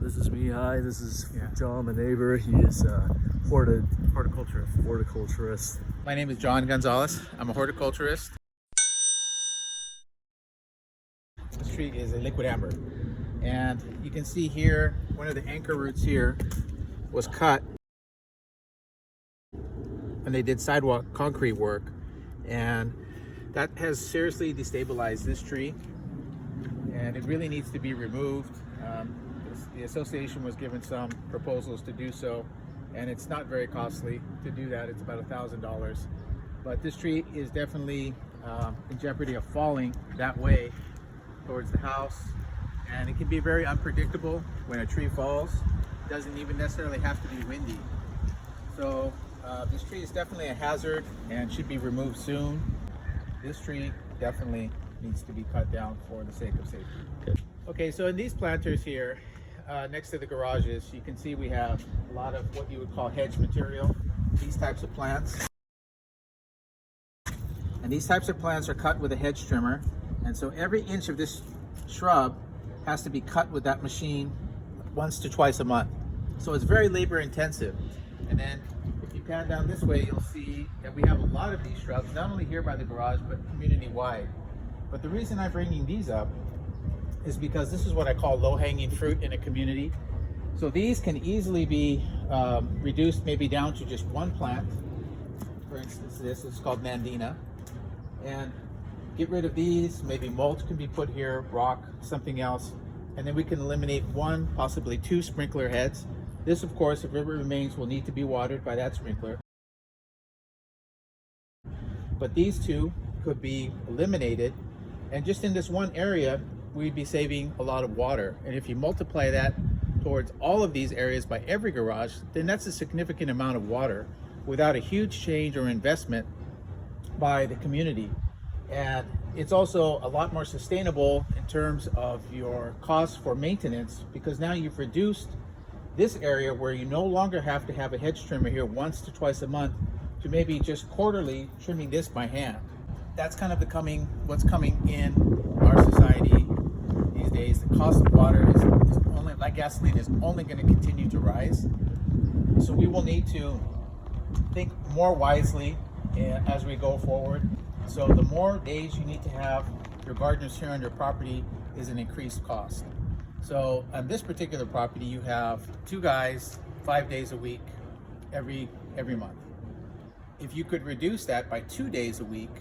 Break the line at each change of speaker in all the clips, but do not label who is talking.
this is me. Hi, this is John, my neighbor. He is a horticulturist.
My name is John Gonzalez. I'm a horticulturist. This tree is a liquid amber. And you can see here, one of the anchor roots here was cut. And they did sidewalk concrete work. And that has seriously destabilized this tree. And it really needs to be removed. The association was given some proposals to do so, and it's not very costly to do that. It's about $1,000. But this tree is definitely in jeopardy of falling that way towards the house, and it can be very unpredictable when a tree falls. It doesn't even necessarily have to be windy. So this tree is definitely a hazard and should be removed soon. This tree definitely needs to be cut down for the sake of safety. Okay, so in these planters here, next to the garages, you can see we have a lot of what you would call hedge material, these types of plants. And these types of plants are cut with a hedge trimmer. And so every inch of this shrub has to be cut with that machine once to twice a month. So it's very labor intensive. And then if you pan down this way, you'll see that we have a lot of these shrubs, not only here by the garage, but community-wide. But the reason I'm bringing these up is because this is what I call low-hanging fruit in a community. So these can easily be reduced maybe down to just one plant. For instance, this is called Nandina. And get rid of these, maybe mulch can be put here, rock, something else. And then we can eliminate one, possibly two sprinkler heads. This, of course, if it remains, will need to be watered by that sprinkler. But these two could be eliminated. And just in this one area, we'd be saving a lot of water. And if you multiply that towards all of these areas by every garage, then that's a significant amount of water without a huge change or investment by the community. And it's also a lot more sustainable in terms of your costs for maintenance, because now you've reduced this area where you no longer have to have a hedge trimmer here once to twice a month to maybe just quarterly trimming this by hand. That's kind of what's coming in our society these days. The cost of water is only, like gasoline, is only going to continue to rise. So we will need to think more wisely as we go forward. So the more days you need to have your gardeners here on your property is an increased cost. So on this particular property, you have 2 guys, 5 days a week, every month. If you could reduce that by 2 days a week,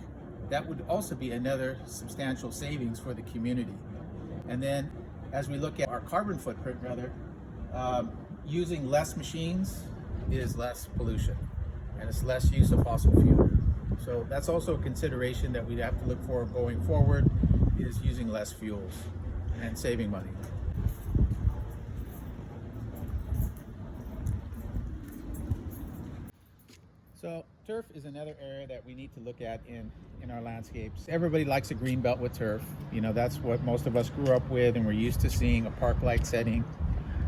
that would also be another substantial savings for the community. And then as we look at our carbon footprint, using less machines is less pollution, and it's less use of fossil fuel. So that's also a consideration that we'd have to look for going forward, is using less fuels and saving money. So turf is another area that we need to look at in our landscapes. Everybody likes a green belt with turf. You know, that's what most of us grew up with, and we're used to seeing a park-like setting.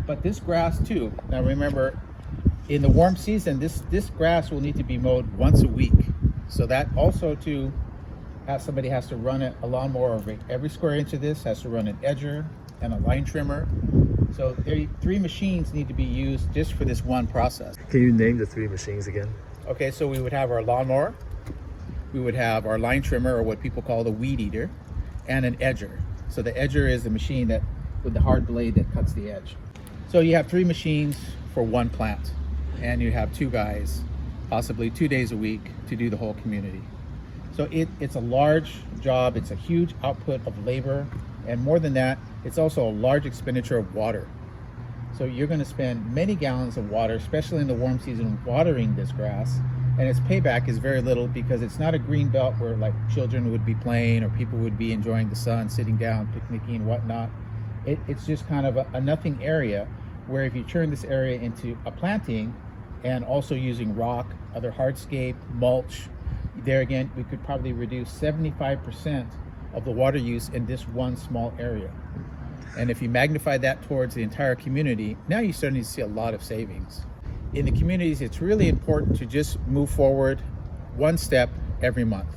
But this grass too. Now remember, in the warm season, this grass will need to be mowed once a week. So that also too, somebody has to run a lawnmower over every square inch of this, has to run an edger and a line trimmer. So 3 machines need to be used just for this one process.
Can you name the 3 machines again?
Okay, so we would have our lawnmower, we would have our line trimmer, or what people call the weed eater, and an edger. So the edger is the machine that with the hard blade that cuts the edge. So you have 3 machines for one plant, and you have 2 guys, possibly 2 days a week, to do the whole community. So it's a large job, it's a huge output of labor, and more than that, it's also a large expenditure of water. So you're going to spend many gallons of water, especially in the warm season, watering this grass, and its payback is very little, because it's not a green belt where like children would be playing or people would be enjoying the sun, sitting down, picnicking and whatnot. It's just kind of a nothing area, where if you turn this area into a planting and also using rock, other hardscape, mulch, there again, we could probably reduce 75% of the water use in this one small area. And if you magnify that towards the entire community, now you're starting to see a lot of savings. In the communities, it's really important to just move forward one step every month.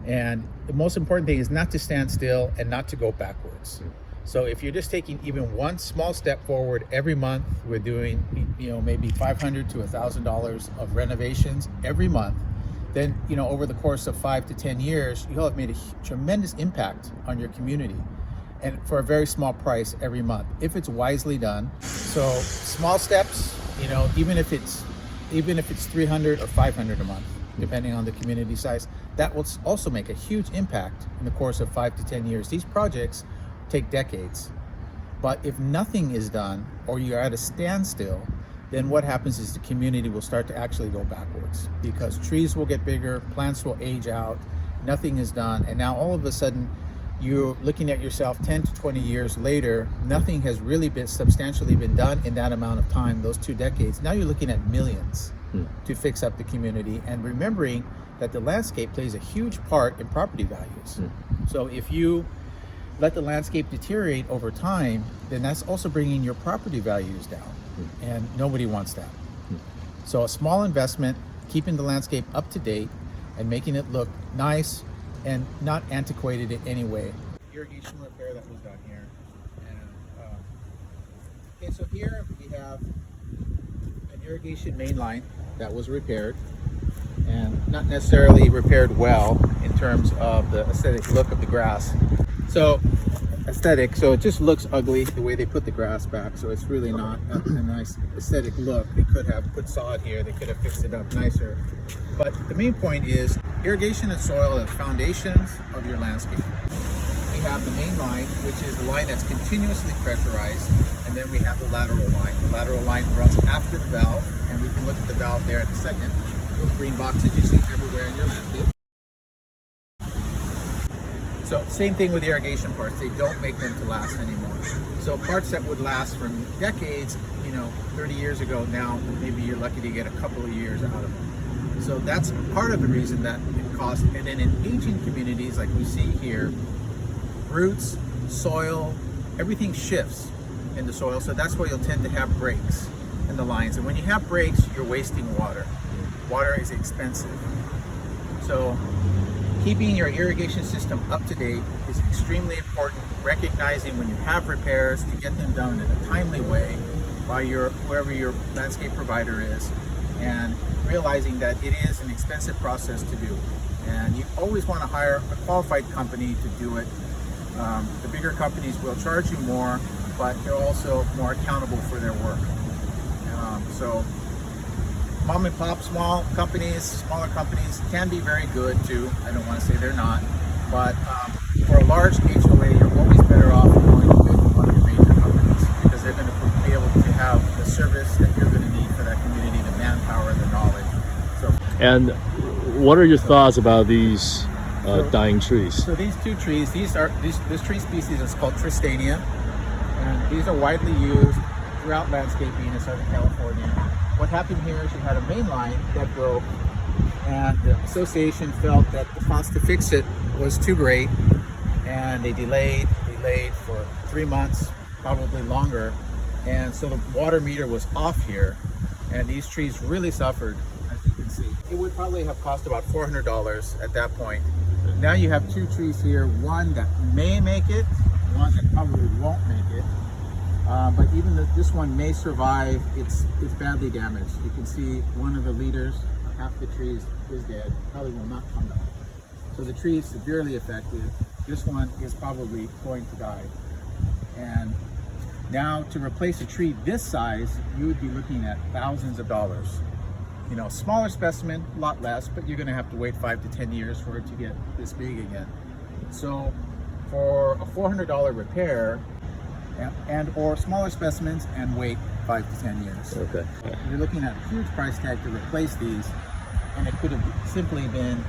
And the most important thing is not to stand still and not to go backwards. So if you're just taking even one small step forward every month, we're doing, maybe $500 to $1,000 of renovations every month, then, over the course of 5 to 10 years, you'll have made a tremendous impact on your community, and for a very small price every month, if it's wisely done. So small steps, even if it's 300 or 500 a month, depending on the community size, that will also make a huge impact in the course of 5 to 10 years. These projects take decades, but if nothing is done or you're at a standstill, then what happens is the community will start to actually go backwards, because trees will get bigger, plants will age out, nothing is done, and now all of a sudden you're looking at yourself 10 to 20 years later, nothing has really been substantially been done in that amount of time, those 2 decades. Now you're looking at millions to fix up the community, and remembering that the landscape plays a huge part in property values. So if you let the landscape deteriorate over time, then that's also bringing your property values down, and nobody wants that. So a small investment, keeping the landscape up to date and making it look nice and not antiquated in any way. Irrigation repair that was done here. And, okay, so here we have an irrigation main line that was repaired, and not necessarily repaired well in terms of the aesthetic look of the grass. So aesthetic, so it just looks ugly the way they put the grass back, so it's really not a nice aesthetic look. They could have put sod here, they could have fixed it up nicer. But the main point is irrigation and soil are the foundations of your landscape. We have the main line, which is the line that's continuously pressurized, and then we have the lateral line. The lateral line runs after the valve, and we can look at the valve there in a second. Those green boxes you see everywhere in your landscape. So same thing with irrigation parts, they don't make them to last anymore. So parts that would last for decades, 30 years ago, now maybe you're lucky to get a couple of years out of them. So that's part of the reason that it costs. And then in aging communities like we see here, roots, soil, everything shifts in the soil. So that's why you'll tend to have breaks in the lines. And when you have breaks, you're wasting water. Water is expensive. So keeping your irrigation system up to date is extremely important. Recognizing when you have repairs to get them done in a timely way by wherever your landscape provider is, and realizing that it is an expensive process to do. And you always want to hire a qualified company to do it. The bigger companies will charge you more, but they're also more accountable for their work. So mom and pop, smaller companies can be very good too. I don't want to say they're not, but for a large HOA, you're always better off going with one of your major companies, because they're going to be able to have the service that you're going to need for that community, the manpower, the knowledge. So,
And what are your thoughts about these dying trees?
So these 2 trees, this tree species is called Tristania, and these are widely used throughout landscaping in Southern California. What happened here is you had a main line that broke, and the association felt that the cost to fix it was too great, and they delayed for 3 months, probably longer, and so the water meter was off here, and these trees really suffered, as you can see. It would probably have cost about $400 at that point. Now you have 2 trees here, one that may make it, one that probably won't make it. But even this one may survive. It's badly damaged. You can see one of the leaders, half the tree is dead, probably will not come back. So the tree is severely affected. This one is probably going to die. And now to replace a tree this size, you would be looking at thousands of dollars. Smaller specimen, a lot less, but you're gonna have to wait 5 to 10 years for it to get this big again. So for a $400 repair, and or smaller specimens, and wait 5 to 10 years.
Okay.
You're looking at a huge price tag to replace these, and it could have simply been,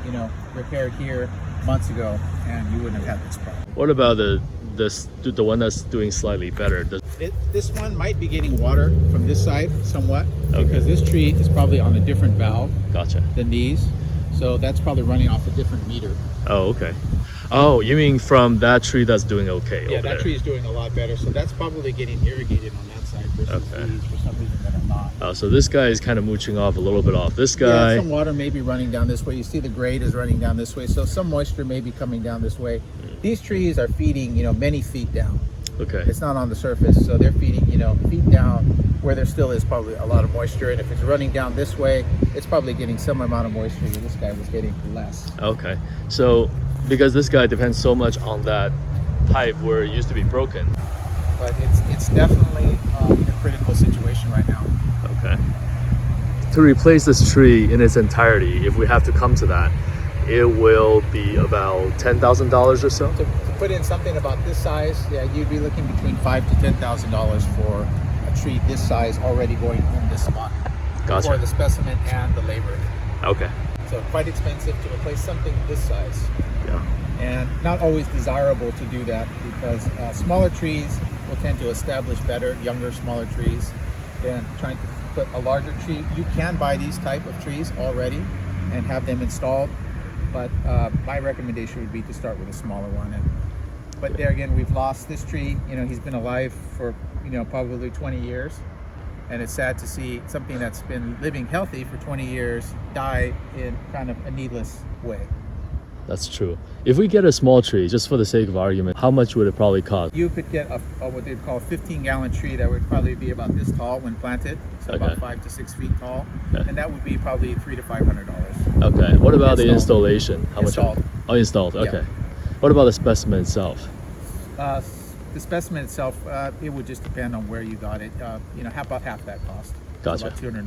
repaired here months ago, and you wouldn't have had this problem.
What about the one that's doing slightly better?
This one might be getting water from this side somewhat,
Okay.
because this tree is probably on a different valve
Gotcha.
than these, so that's probably running off a different meter.
Oh, okay. Oh, you mean from that tree that's doing okay?
Yeah,
over
that
there.
tree is doing a lot better, so that's probably getting irrigated on that side versus
Okay.
these for some reason that are not.
Oh, so this guy is kind of mooching off a little bit off this guy.
Yeah, some water may be running down this way. You see the grade is running down this way, so some moisture may be coming down this way. These trees are feeding, many feet down.
Okay.
It's not on the surface, so they're feeding, feet down where there still is probably a lot of moisture. And if it's running down this way, it's probably getting some amount of moisture where this guy was getting less.
Okay. So because this guy depends so much on that pipe where it used to be broken.
But it's definitely in a critical situation right now.
Okay. To replace this tree in its entirety, if we have to come to that, it will be about $10,000 or so.
To put in something about this size, yeah, you'd be looking between $5,000 to $10,000 for a tree this size already going in this spot.
Gotcha.
For the specimen and the labor.
Okay.
So quite expensive to replace something this size.
Yeah.
And not always desirable to do that because smaller trees will tend to establish better, younger, smaller trees than trying to put a larger tree. You can buy these type of trees already and have them installed, but my recommendation would be to start with a smaller one. But there again, we've lost this tree. He's been alive for probably 20 years, and it's sad to see something that's been living healthy for 20 years die in kind of a needless way.
That's true. If we get a small tree, just for the sake of argument, how much would it probably cost?
You could get a what they'd call a 15-gallon tree that would probably be about this tall when planted, so about 5 to 6 feet tall, and that would be probably $300 to $500.
Okay. What about the installation? How
Installed.
much? Oh, installed. Okay.
Yeah.
What about the specimen itself?
The specimen itself, it would just depend on where you got it. About half that cost.
Gotcha.
About $250.